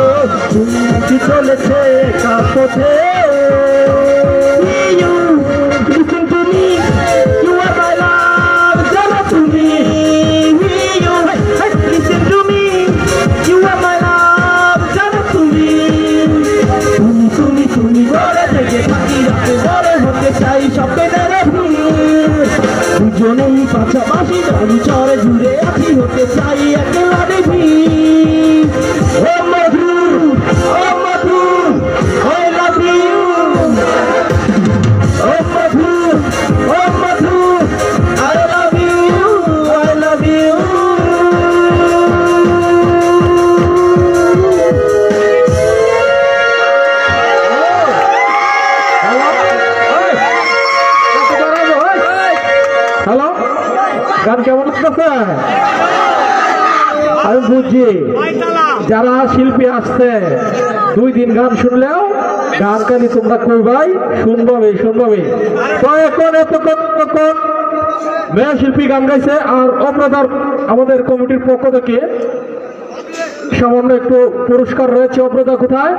তুমি চলেছে একা পথে Listen to me, you are my love, জানো তুমি Listen to me, you are my love, জানো তুমি তুমি বলে থেকে থাকি রাতে বড় হতে চাই স্বপ্নের ফুল দুজনেই পাশাপাশি আমি চরে জুড়ে আছি হতে চাই একেবারে ভিড় ও মধু I love you ও মধু I love you হ্যালো গান কেমন লাগতেছে আমি বুঝছি যারা শিল্পী আসছে 2 দিন গান শুনলেও গান কালি তোমরা কইবাই শুনবাবে তো এখন এতক্ষণ মেয়ে শিল্পী গান গাইছে আর অপরাধার আমাদের কমিটির পক্ষ থেকে সামান্য একটু পুরস্কার রয়েছে অপরাধা কোথায়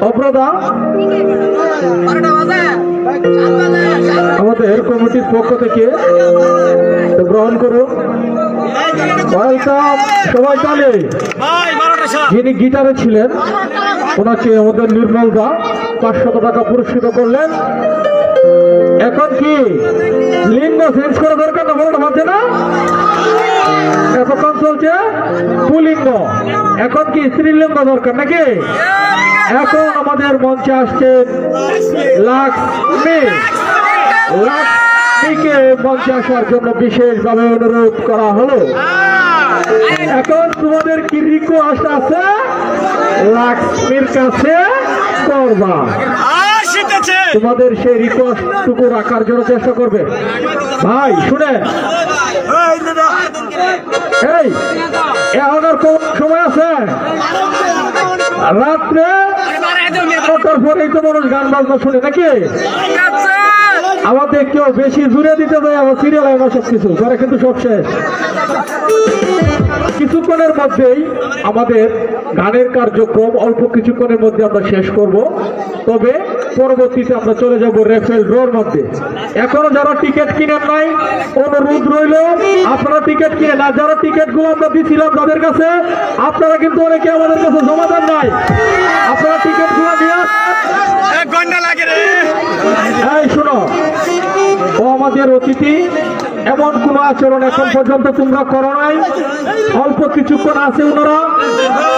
অপরাধা আমাদের কমিটির পক্ষ থেকে গ্রহণ করুন ওয়েলকাম সবাই তালে যিনি গিটারে ছিলেন ওনাকে আমাদের নির্মল দা 500 টাকা পুরস্কৃত করলেন এখন কি লিঙ্গ চেঞ্জ করা দরকার না বলতে পারছে না এতক্ষণ চলছে পুলিঙ্গ এখন কি স্ত্রীলিঙ্গ দরকার নাকি এখন আমাদের মঞ্চে আসছে লাক্ষ্মীকে মঞ্চে আসার জন্য বিশেষভাবে অনুরোধ করা হলো এখন তোমাদের কি রিকোয়েস্ট আছে লাক্ষ্মীর কাছে করবা তোমাদের সেই রিকোয়েস্টটুকু রাখার জন্য চেষ্টা করবে। ভাই শুনে এই এখন আর কোন সময় আছে? রাত্রে 9টার পরেই তো মানুষ গান বাজনা শুনে নাকি? আমাদের কেউ বেশি জুড়ে দিতে যায়, আমার সিরিয়াল হয় না সবকিছু পরে কিন্তু সব শেষ। কিছুক্ষণের মধ্যেই আমাদের গানের কার্যক্রম অল্প কিছুক্ষণের মধ্যে আমরা শেষ করব, তবে পরবর্তীতে আমরা চলে যাব রেফেল ড্রর মধ্যে। এখনো যারা টিকিট কিনেন নাই অনুরোধ রইল আপনারা টিকিট কিনে না। যারা টিকিটগুলো আমরা দিয়েছিলাম তাদের কাছে, আপনারা কিন্তু অনেকে আমাদের কাছে জমা দেন নাই, আপনারা টিকিটগুলো নিয়ে এই শোনো, ও আমাদের অতিথি, এমন কোন আচরণ এখন পর্যন্ত তোমরা করো নাই। অল্প কিছুক্ষণ আছে ওনারা,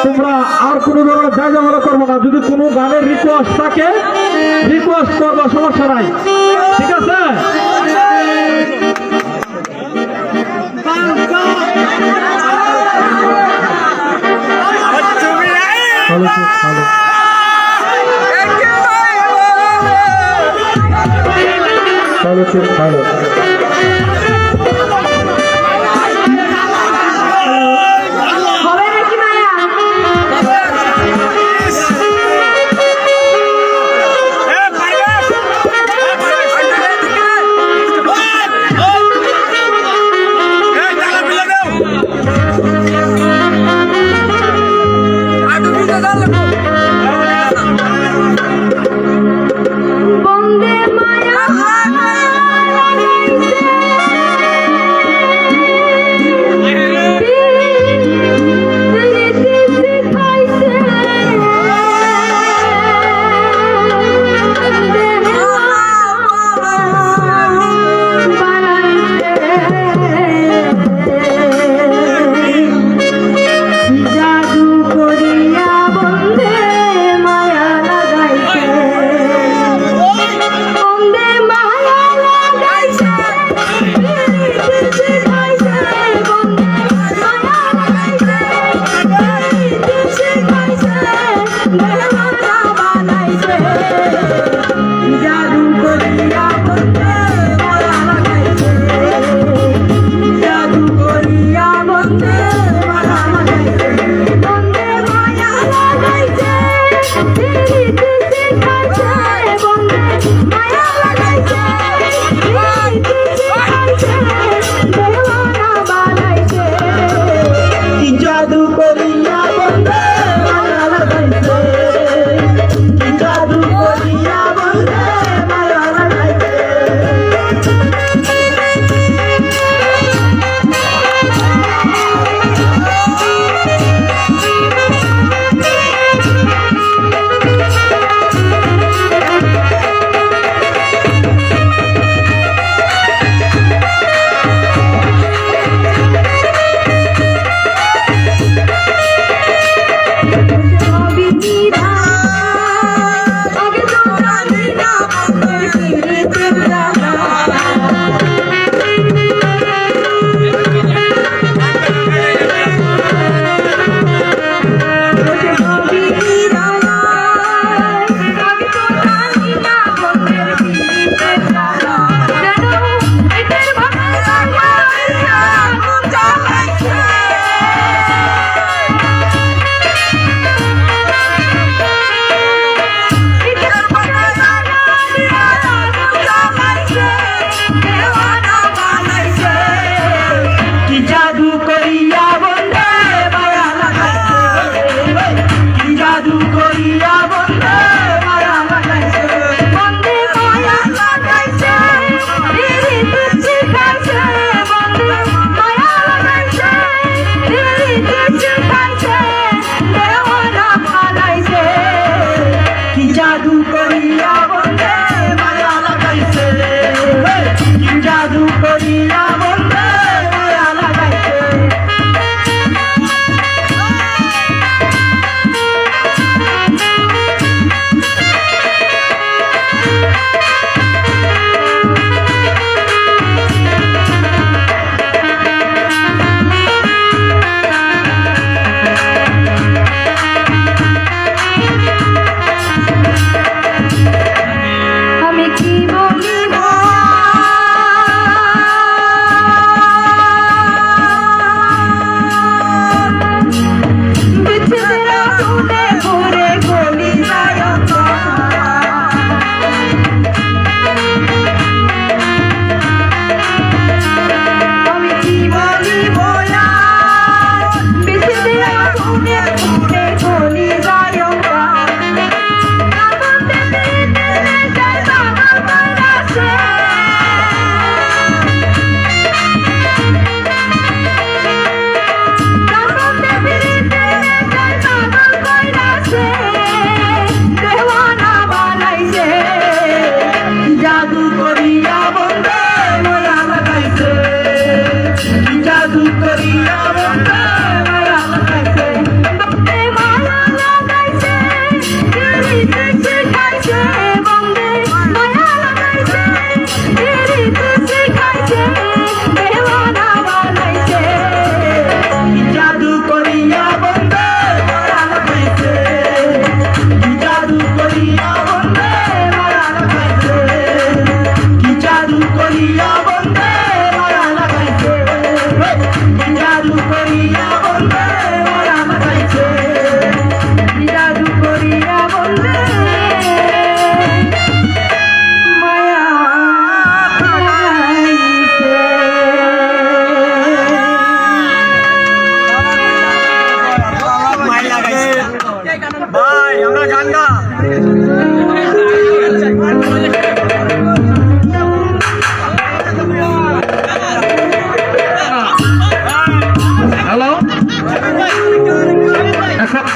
তোমরা আর কোন ধরনের যা ঝামেলা করবো না। যদি কোনো গানের রিকোয়েস্ট থাকে রিকোয়েস্ট করবো, সমস্যা নাই, ঠিক আছে? ভালো হবে নাকি মায়া? বন্দে মায়া জাদু করিয়া বন্দে মায়া লাগাইছে, বন্দে মায়া লাগাইছে, শিখাইছে, বন্দে মায়া লাগাইছে, শিখাইছে, দেওয়ানা বানাইছে, জাদু করিয়া বন্দে মায়া লাগাইছে, জাদু করিয়া বন্দে মায়া লাগাইছে, বন্দে মায়া লাগাইছে, শিখাইছে, বন্দে মায়া লাগাইছে, শিখাইছে,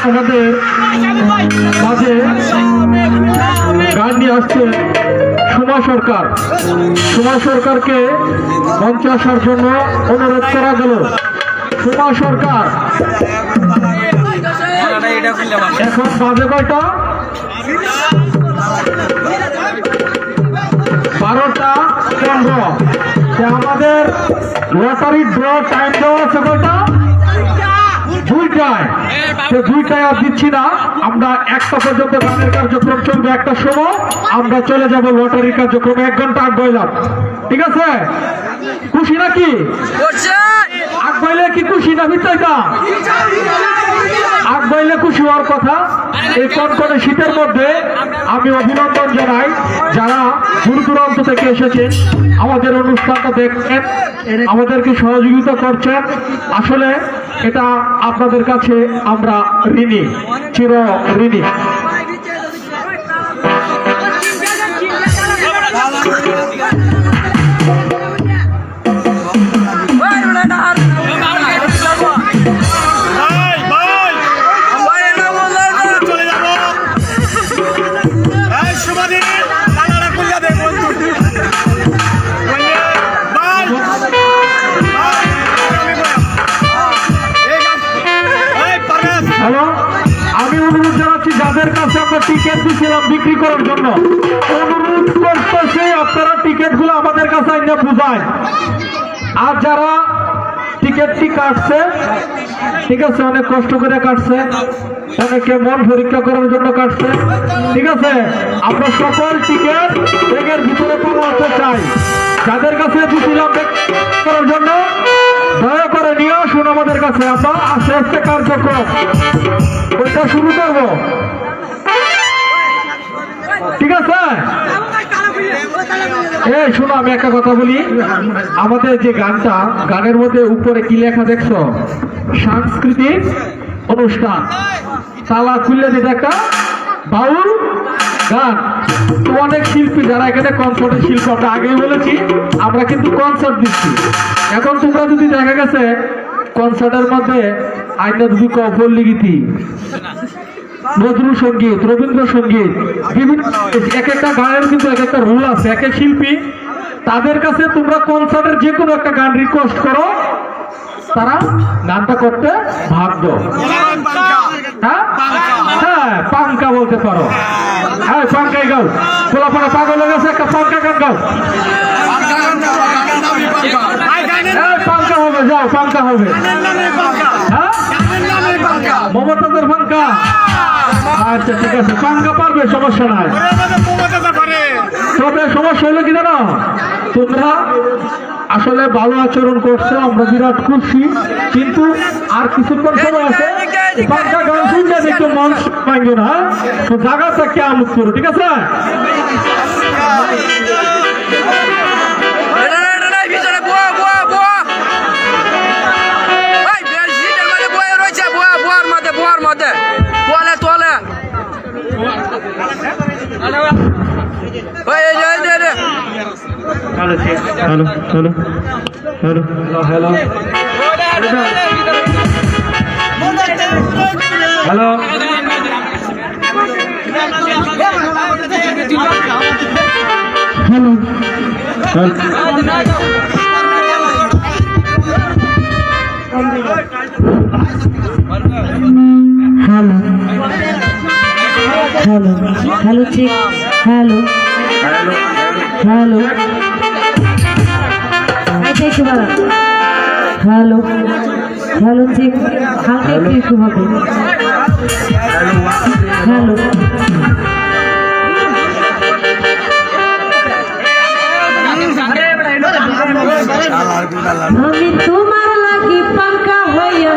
আমাদের মাঝে গান নিয়ে আসছে সুমা সরকার। সুমা সরকারকে মঞ্চে আসার জন্য অনুরোধ করা গেল। সুমা সরকার, এখন বাজে কয়টা? 12:15। আমাদের লটারি ড্র টাইম দেওয়া আছে কয়টা? 2টায়। তো 2টায় আর দিচ্ছি না, আমরা 1টা পর্যন্ত গানের কার্যক্রম চলবে। 1টার সময় আমরা চলে যাব লটারির কার্যক্রমে। 1 ঘন্টা আগ বইলাম, ঠিক আছে? খুশি নাকি? আগ বইলে কি খুশি না মিথ্যাটা? আগ বইলে খুশি হওয়ার কথা। এই কনকনে শীতের মধ্যে আমি অভিনন্দন জানাই যারা দূর দূরান্ত থেকে এসেছেন, আমাদের অনুষ্ঠানটা দেখছেন, আমাদেরকে সহযোগিতা করছেন। আসলে এটা আপনাদের কাছে আমরা ঋণী, চির ঋণী। হ্যালো, আমি অনুরোধ জানাচ্ছি যাদের কাছে আমরা টিকিট দিয়েছিলাম বিক্রি করার জন্য, অনুরোধ করতেছি আপনারা টিকিটগুলো আমাদের কাছে এনে বুঝায়। আর যারা টিকিটটি কাটছে, ঠিক আছে, অনেক কষ্ট করে কাটছে, অনেকে মন পরীক্ষা করার জন্য কাটছে, ঠিক আছে, আমরা সকল টিকিট ব্যাগের ভিতরে পাঠাতে চাই। যাদের কাছে দিয়েছিলাম করার জন্য দয়া করে নিয়ে আসুন আমাদের কাছে। আমরা আস্তে আস্তে কার্যক্রম ওইটা শুরু করব, ঠিক আছে? এই শোনো, আমি একটা কথা বলি। আমাদের যে গানটা, গানের মধ্যে উপরে কি লেখা দেখছো? সাংস্কৃতিক অনুষ্ঠান। তালা খুললে যেটা একটা বাউল গান। তো অনেক শিল্পী যারা এখানে কনসার্টের শিল্পী, আমরা আগেই বলেছি আমরা কিন্তু কনসার্ট দিচ্ছি। এখন তোমরা যদি দেখা গেছে কনসার্টের মধ্যে আইনা যদি পল্লী গীতি, নজরুল সঙ্গীত, রবীন্দ্রসঙ্গীত, বিভিন্ন এক একটা গানের কিন্তু এক একটা রুল আছে। এক এক শিল্পী, তাদের কাছে তোমরা কনসার্টের যে কোনো একটা গান রিকোয়েস্ট করো, তারা গানটা করতে বাধ্য। হ্যাঁ হ্যাঁ, পাঙ্কা বলতে পারো। হ্যাঁ, পাঙ্কাই গাও। পোলাপাড়া পাগল হয়ে গেছে, একটা পাঙ্কা গান গাও। পাঙ্কা হবে, যাও, পাঙ্কা হবে। হ্যাঁ, মমতাজের পাঙ্কা। আচ্ছা, ঠিক আছে, পাঙ্কা পারবে, সমস্যা নাই। তবে সমস্যা হলো কি জানো, তোমরা আসলে ভালো আচরণ করছো, আমরা বিরাট খুশি, কিন্তু আর কিছুক্ষণ সময় আছে। পাঙ্কা গান শুনলে একটু মন ভাঙবে না, তো জায়গাটা কেমন করো, ঠিক আছে? Hello hello hello hello hello, hello hello, ঠিক, হ্যালো হ্যালো, একটু বলা, হ্যালো হ্যালো, ঠিক, হালকা একটু হবে। হ্যালো, আমি তোমার লাগি পাঙ্কা হইয়া